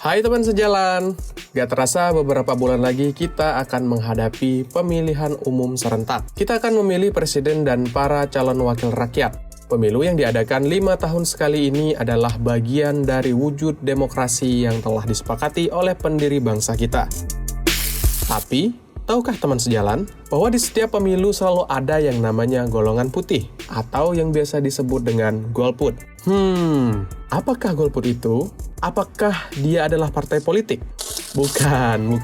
Hai teman sejalan, gak terasa beberapa bulan lagi kita akan menghadapi pemilihan umum serentak. Kita akan memilih presiden dan para calon wakil rakyat. Pemilu yang diadakan 5 tahun sekali ini adalah bagian dari wujud demokrasi yang telah disepakati oleh pendiri bangsa kita. Tapi, tahukah teman sejalan, bahwa di setiap pemilu selalu ada yang namanya golongan putih, atau yang biasa disebut dengan golput. Apakah golput itu? Apakah dia adalah partai politik? Bukan.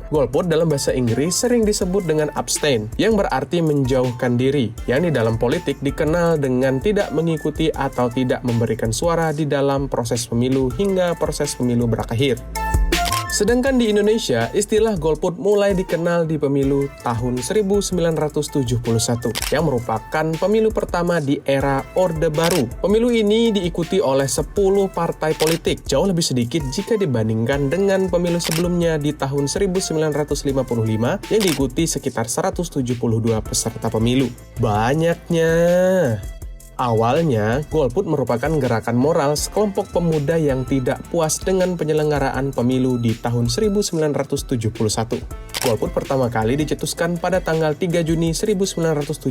Golput dalam bahasa Inggris sering disebut dengan abstain, yang berarti menjauhkan diri, yang di dalam politik dikenal dengan tidak mengikuti atau tidak memberikan suara di dalam proses pemilu hingga proses pemilu berakhir. Sedangkan di Indonesia, istilah golput mulai dikenal di pemilu tahun 1971, yang merupakan pemilu pertama di era Orde Baru. Pemilu ini diikuti oleh 10 partai politik, jauh lebih sedikit jika dibandingkan dengan pemilu sebelumnya di tahun 1955, yang diikuti sekitar 172 peserta pemilu. Banyaknya! Awalnya, golput merupakan gerakan moral sekelompok pemuda yang tidak puas dengan penyelenggaraan pemilu di tahun 1971. Golput pertama kali dicetuskan pada tanggal 3 Juni 1971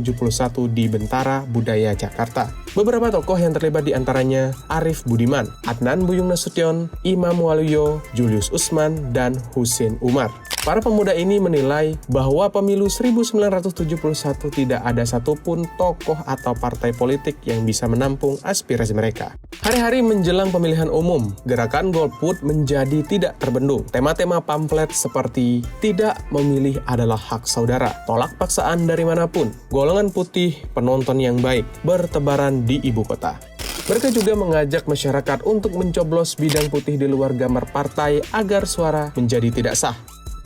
di Bentara Budaya, Jakarta. Beberapa tokoh yang terlibat diantaranya Arief Budiman, Adnan Buyung Nasution, Imam Waluyo, Julius Usman, dan Husein Umar. Para pemuda ini menilai bahwa pemilu 1971 tidak ada satupun tokoh atau partai politik yang bisa menampung aspirasi mereka. Hari-hari menjelang pemilihan umum, gerakan golput menjadi tidak terbendung. Tema-tema pamflet seperti tidak memilih adalah hak saudara, tolak paksaan dari manapun, golongan putih, penonton yang baik, bertebaran di ibu kota. Mereka juga mengajak masyarakat untuk mencoblos bidang putih di luar gambar partai agar suara menjadi tidak sah.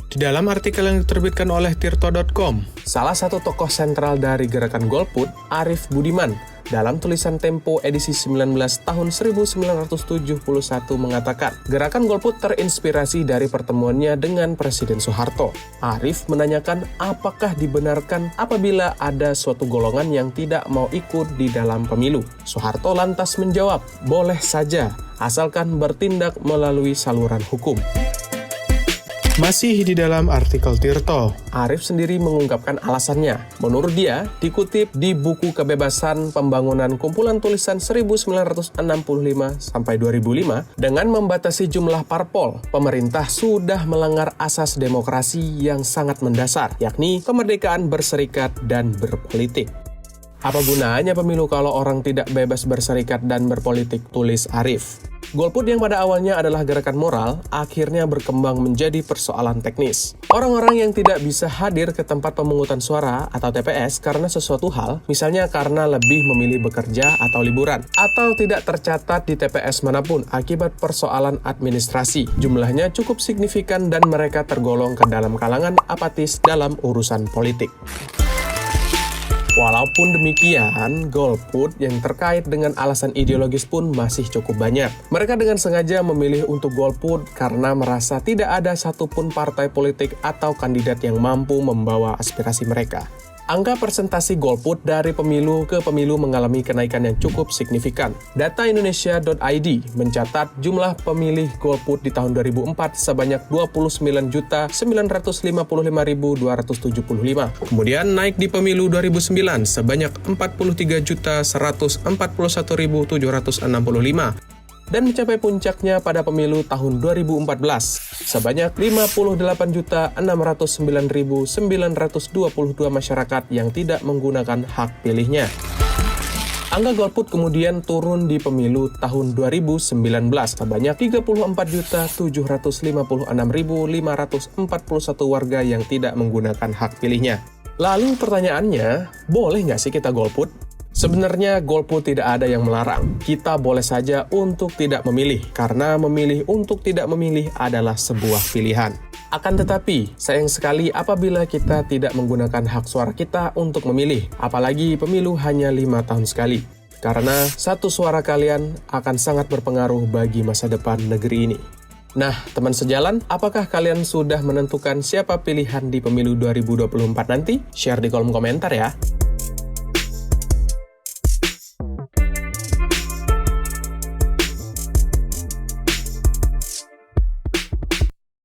Di dalam artikel yang diterbitkan oleh tirto.com, salah satu tokoh sentral dari gerakan golput, Arief Budiman, dalam tulisan Tempo edisi 19 tahun 1971 mengatakan, gerakan golput terinspirasi dari pertemuannya dengan Presiden Soeharto. Arief menanyakan apakah dibenarkan apabila ada suatu golongan yang tidak mau ikut di dalam pemilu. Soeharto lantas menjawab, boleh saja, asalkan bertindak melalui saluran hukum. Masih di dalam artikel Tirto, Arief sendiri mengungkapkan alasannya. Menurut dia, dikutip di buku Kebebasan Pembangunan kumpulan tulisan 1965-2005, dengan membatasi jumlah parpol, pemerintah sudah melanggar asas demokrasi yang sangat mendasar, yakni kemerdekaan berserikat dan berpolitik. Apa gunanya pemilu kalau orang tidak bebas berserikat dan berpolitik, tulis Arief. Golput yang pada awalnya adalah gerakan moral, akhirnya berkembang menjadi persoalan teknis. Orang-orang yang tidak bisa hadir ke tempat pemungutan suara atau TPS karena sesuatu hal, misalnya karena lebih memilih bekerja atau liburan, atau tidak tercatat di TPS manapun akibat persoalan administrasi, jumlahnya cukup signifikan dan mereka tergolong ke dalam kalangan apatis dalam urusan politik. Walaupun demikian, golput yang terkait dengan alasan ideologis pun masih cukup banyak. Mereka dengan sengaja memilih untuk golput karena merasa tidak ada satupun partai politik atau kandidat yang mampu membawa aspirasi mereka. Angka persentase golput dari pemilu ke pemilu mengalami kenaikan yang cukup signifikan. Data Indonesia.id mencatat jumlah pemilih golput di tahun 2004 sebanyak 29.955.275. Kemudian naik di pemilu 2009 sebanyak 43.141.765. Dan mencapai puncaknya pada pemilu tahun 2014 sebanyak 58.609.922 masyarakat yang tidak menggunakan hak pilihnya. Angka golput kemudian turun di pemilu tahun 2019 sebanyak 34.756.541 warga yang tidak menggunakan hak pilihnya. Lalu pertanyaannya, boleh nggak sih kita golput? Sebenarnya golput tidak ada yang melarang. Kita boleh saja untuk tidak memilih, karena memilih untuk tidak memilih adalah sebuah pilihan. Akan tetapi, sayang sekali apabila kita tidak menggunakan hak suara kita untuk memilih, apalagi pemilu hanya 5 tahun sekali. Karena satu suara kalian akan sangat berpengaruh bagi masa depan negeri ini. Nah, teman sejalan, apakah kalian sudah menentukan siapa pilihan di pemilu 2024 nanti? Share di kolom komentar ya.